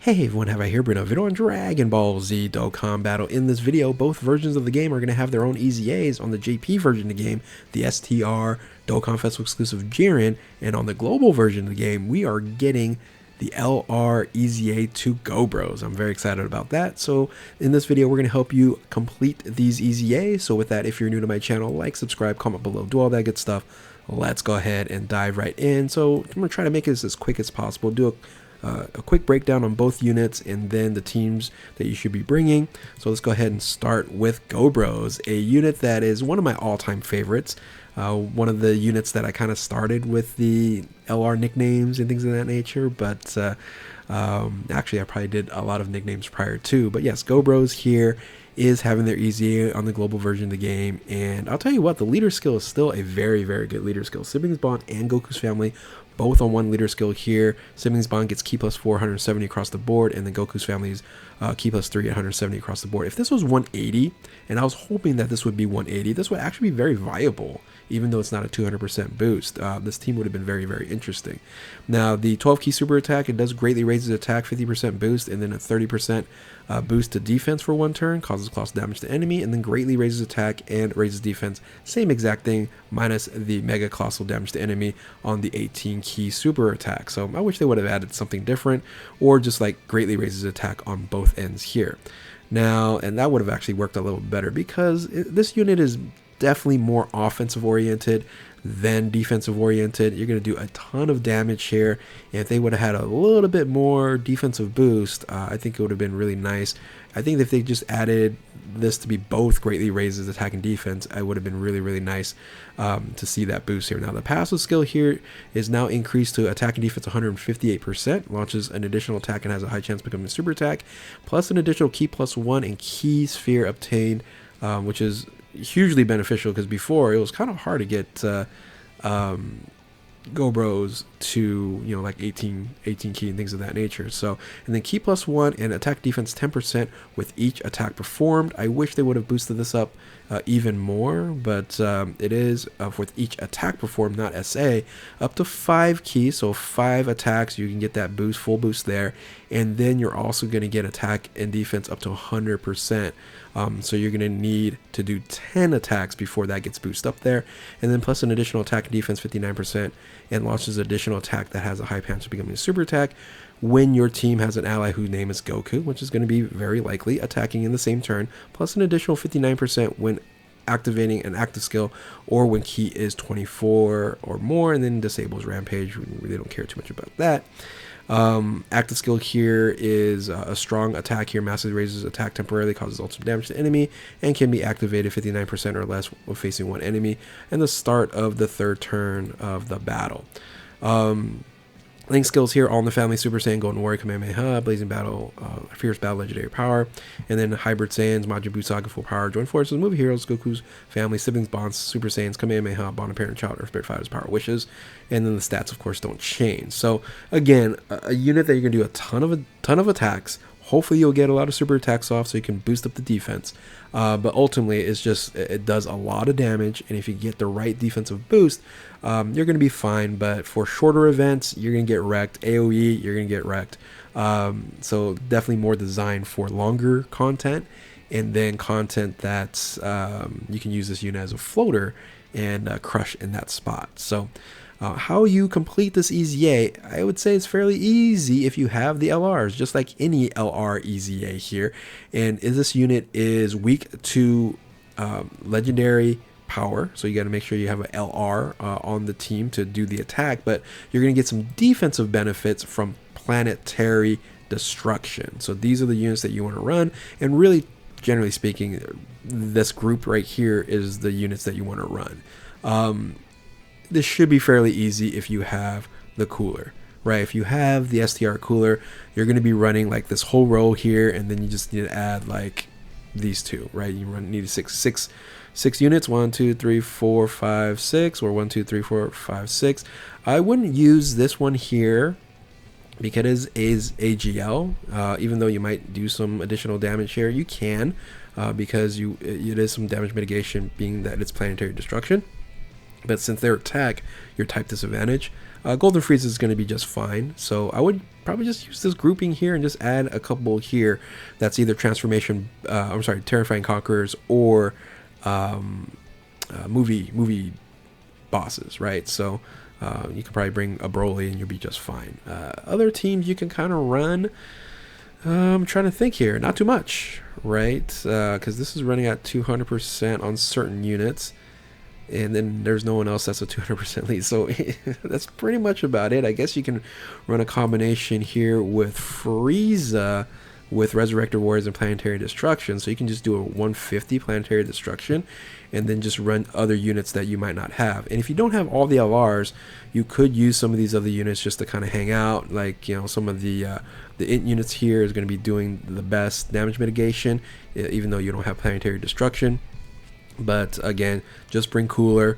Hey everyone, have I here been a video on Dragon Ball Z Dokkan Battle. In this video, both versions of the game are going to have their own EZAs. On the JP version of the game, the STR Dokkan Festival exclusive Jiren, and on the global version of the game, we are getting the LR EZA to GoBros. I'm very excited about that. So in this video, we're going to help you complete these EZAs. So with that, if you're new to my channel, like, subscribe, comment below, do all that good stuff. Let's go ahead and dive right in. So I'm going to try to make this as quick as possible. Do a quick breakdown on both units and then the teams that you should be bringing. So let's go ahead and start with GoBros, a unit that is one of my all-time favorites. One of the units that I kind of started with the LR nicknames and things of that nature, but actually I probably did a lot of nicknames prior to. But yes, GoBros here is having their EZA on the global version of the game, and I'll tell you what, the leader skill is still a very, very good leader skill. Siblings Bond and Goku's family both on one leader skill here. Siblings Bond gets Ki plus 4, 170 across the board, and then Goku's family's Ki plus 3, 170 across the board. If this was 180, and I was hoping that this would be 180, this would actually be very viable, even though it's not a 200% boost. This team would have been very, very interesting. Now, the 12 key super attack, it does greatly raises attack, 50% boost, and then a 30% boost to defense for one turn, causes colossal damage to enemy, and then greatly raises attack and raises defense. Same exact thing, minus the mega colossal damage to enemy on the 18 key super attack. So I wish they would have added something different, or just like greatly raises attack on both ends here. Now, and that would have actually worked a little better, because this unit is definitely more offensive oriented than defensive oriented. You're going to do a ton of damage here, and if they would have had a little bit more defensive boost, I think it would have been really nice. I think if they just added this to be both greatly raises attack and defense, it would have been really, really nice to see that boost here. Now, the passive skill here is now increased to attack and defense 158%, launches an additional attack and has a high chance of becoming a super attack, plus an additional Ki plus 1 and Ki sphere obtained, which is hugely beneficial, because before it was kind of hard to get GoBros to, you know, like 18 key and things of that nature. So, and then Ki plus 1 and attack defense 10% with each attack performed. I wish they would have boosted this up even more, but it is with each attack performed, not SA, up to 5 keys. So 5 attacks, you can get that boost, full boost there, and then you're also going to get attack and defense up to 100%. So you're going to need to do 10 attacks before that gets boosted up there, and then plus an additional attack and defense 59%, and launches additional attack that has a high chance of becoming a super attack when your team has an ally whose name is Goku, which is going to be very likely attacking in the same turn, plus an additional 59% when activating an active skill, or when Ki is 24 or more, and then disables Rampage. We really don't care too much about that. Active skill here is a strong attack here, massively raises attack temporarily, causes ultimate damage to enemy, and can be activated 59% or less when facing one enemy, and the start of the third turn of the battle. Link skills here, all in the family, Super Saiyan, Golden Warrior, Kamehameha, Blazing Battle, Fierce Battle, Legendary Power, and then Hybrid Saiyans, Majin Buu Saga, Full Power, Join Forces, Movie Heroes, Goku's family, Siblings Bonds, Super Saiyans, Kamehameha, Bond of Parent Child, Earth Spirit Fighters, Power Wishes, and then the stats, of course, don't change. So again, a unit that you're gonna do a ton of attacks. Hopefully you'll get a lot of super attacks off so you can boost up the defense. But ultimately, it's just, it does a lot of damage, and if you get the right defensive boost, you're going to be fine. But for shorter events, you're going to get wrecked. AoE, you're going to get wrecked. So definitely more designed for longer content, and then content that you can use this unit as a floater and crush in that spot. So how you complete this EZA, I would say it's fairly easy if you have the LRs, just like any LR EZA here. And this unit is weak to legendary power, so you got to make sure you have an LR on the team to do the attack, but you're going to get some defensive benefits from planetary destruction. So these are the units that you want to run, and really, generally speaking, this group right here is the units that you want to run. This should be fairly easy if you have the cooler, right? If you have the STR cooler, you're going to be running like this whole row here, and then you just need to add like these two, right? You need six units, 1 2 3 4 5 6, or 1 2 3 4 5 6. I wouldn't use this one here because it is AGL. Even though you might do some additional damage here, you can, because it is some damage mitigation, being that it's planetary destruction. But since they're tech, your type disadvantage, Golden Freeze is going to be just fine. So I would probably just use this grouping here and just add a couple here. That's either transformation, Terrifying Conquerors or movie bosses, right? So you can probably bring a Broly and you'll be just fine. Other teams you can kind of run. I'm trying to think here. Not too much, right? Because this is running at 200% on certain units. And then there's no one else that's a 200% lead. So that's pretty much about it. I guess you can run a combination here with Frieza with Resurrected Warriors and Planetary Destruction. So you can just do a 150 Planetary Destruction and then just run other units that you might not have. And if you don't have all the LRs, you could use some of these other units just to kind of hang out. Like, you know, some of the int units here is going to be doing the best damage mitigation, even though you don't have Planetary Destruction. But again, just bring a cooler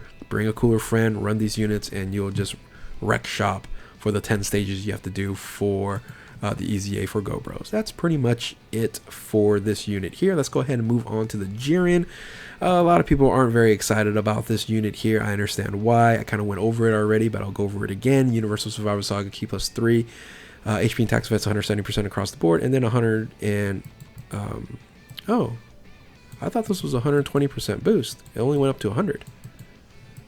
friend, run these units, and you'll just wreck shop for the 10 stages you have to do for the EZA for GoBros. That's pretty much it for this unit here. Let's go ahead and move on to the Jiren. A lot of people aren't very excited about this unit here. I understand why. I kind of went over it already, but I'll go over it again. Universal Survivor Saga Key +3. HP and tax effects 170% across the board, and then 100 and I thought this was 120% boost. It only went up to 100.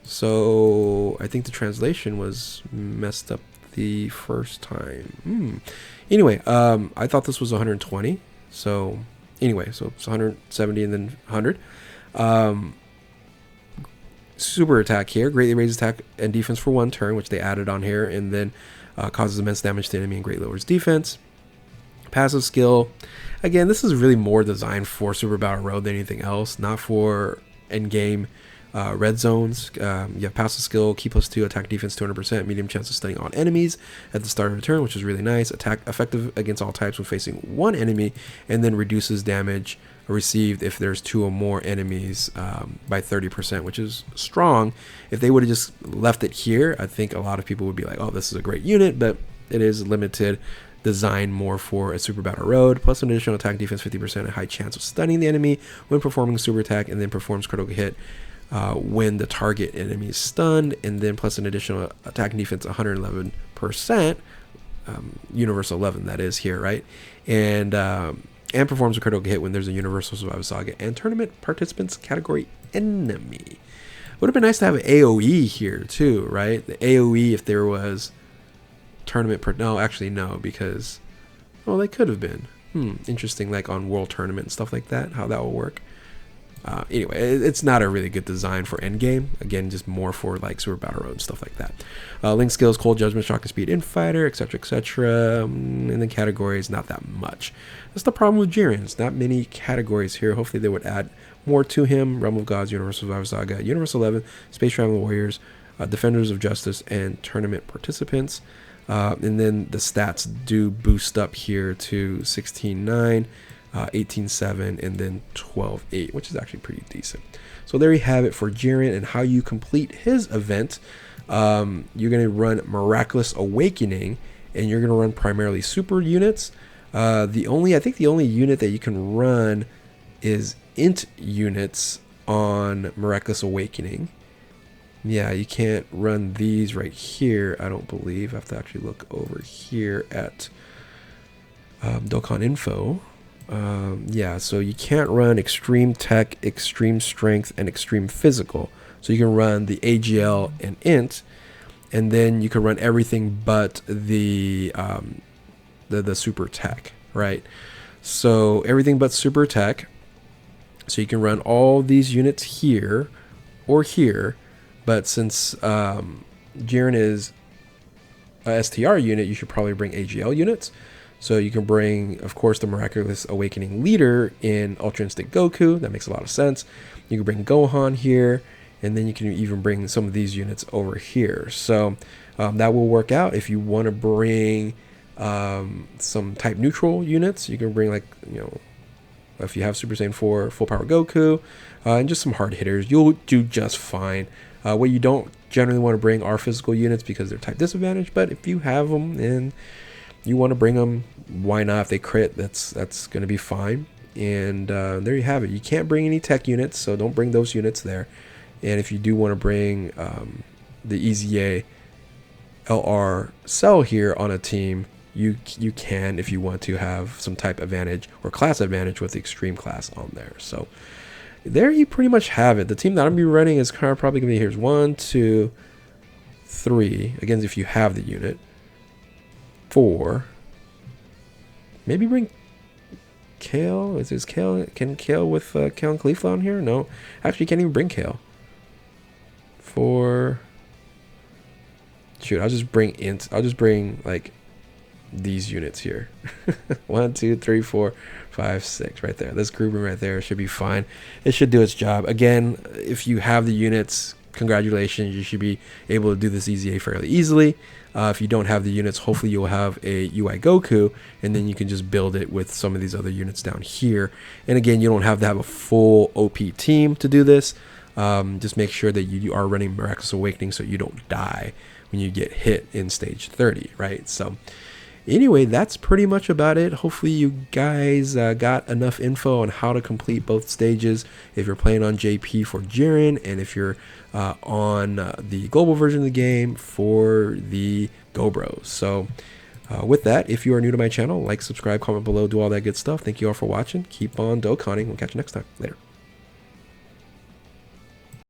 So I think the translation was messed up the first time. Anyway, I thought this was 120. So anyway, so it's 170 and then 100. Super attack here. Greatly raises attack and defense for 1 turn, which they added on here, and then causes immense damage to enemy and greatly lowers defense. Passive skill. Again, this is really more designed for Super Battle Road than anything else, not for endgame red zones. You have passive skill, key +2, attack defense 200%, medium chance of stunning on enemies at the start of a turn, which is really nice. Attack effective against all types when facing 1 enemy, and then reduces damage received if there's 2 or more enemies by 30%, which is strong. If they would have just left it here, I think a lot of people would be like, oh, this is a great unit, but it is limited. Designed more for a Super Battle Road, plus an additional attack defense 50%, a high chance of stunning the enemy when performing a super attack, and then performs critical hit when the target enemy is stunned, and then plus an additional attack and defense 111%, universal 11 that is here, right? And performs a critical hit when there's a Universal Survivor Saga and tournament participants category enemy. Would have been nice to have an AoE here too, right? The AoE, if there was tournament no, because they could have been interesting, like on World Tournament and stuff like that, how that will work. Anyway, it's not a really good design for endgame. Again, just more for like Super Battle Road and stuff like that. Link skills, Cold Judgment, Shock and Speed, Infighter, etc., etc. And then categories, not that much. That's the problem with Jiren. It's not many categories here. Hopefully they would add more to him. Realm of Gods, Universal Survivor Saga, Universal 11, Space Traveling Warriors, Defenders of Justice, and tournament participants. And then the stats do boost up here to 16.9, 18.7, and then 12.8, which is actually pretty decent. So there you have it for Jiren and how you complete his event. You're going to run Miraculous Awakening, and you're going to run primarily super units. I think the only unit that you can run is int units on Miraculous Awakening. Yeah, you can't run these right here, I don't believe. I have to actually look over here at Dokkan Info. Yeah, so you can't run Extreme Tech, Extreme Strength, and Extreme Physical. So you can run the AGL and int, and then you can run everything but the Super Tech, right? So everything but Super Tech. So you can run all these units here or here. But since Jiren is a STR unit, you should probably bring AGL units. So you can bring, of course, the Miraculous Awakening leader in Ultra Instinct Goku. That makes a lot of sense. You can bring Gohan here, and then you can even bring some of these units over here. So that will work out. If you want to bring some type neutral units, you can bring, like, if you have Super Saiyan 4 full power Goku, and just some hard hitters, you'll do just fine. What you don't generally want to bring are physical units because they're type disadvantage, but if you have them and you want to bring them, why not? If they crit, that's going to be fine. And there you have it. You can't bring any tech units, so don't bring those units there. And if you do want to bring the EZA LR Cell here on a team, you can, if you want to have some type advantage or class advantage with the extreme class on there. So there you pretty much have it. The team that I'm gonna be running is kind of probably gonna be, here's 1, 2, 3. Again, if you have the unit. 4. Maybe bring Kale. Is Kale? Can Kale with Kale and Caulifla on here? No, actually, can't even bring Kale. 4. Shoot, I'll just bring like these units here. 1, 2, 3, 4, 5, 6, right there. This grouping right there should be fine. It should do its job. Again, if you have the units, congratulations, you should be able to do this EZA fairly easily. If you don't have the units, hopefully you'll have a UI Goku, and then you can just build it with some of these other units down here. And again, you don't have to have a full OP team to do this. Just make sure that you are running Miraculous Awakening so you don't die when you get hit in stage 30, right? So anyway, that's pretty much about it. Hopefully you guys got enough info on how to complete both stages if you're playing on JP for Jiren, and if you're on the global version of the game for the GoBros. So with that, if you are new to my channel, like, subscribe, comment below, do all that good stuff. Thank you all for watching. Keep on Dokkaning. We'll catch you next time. Later.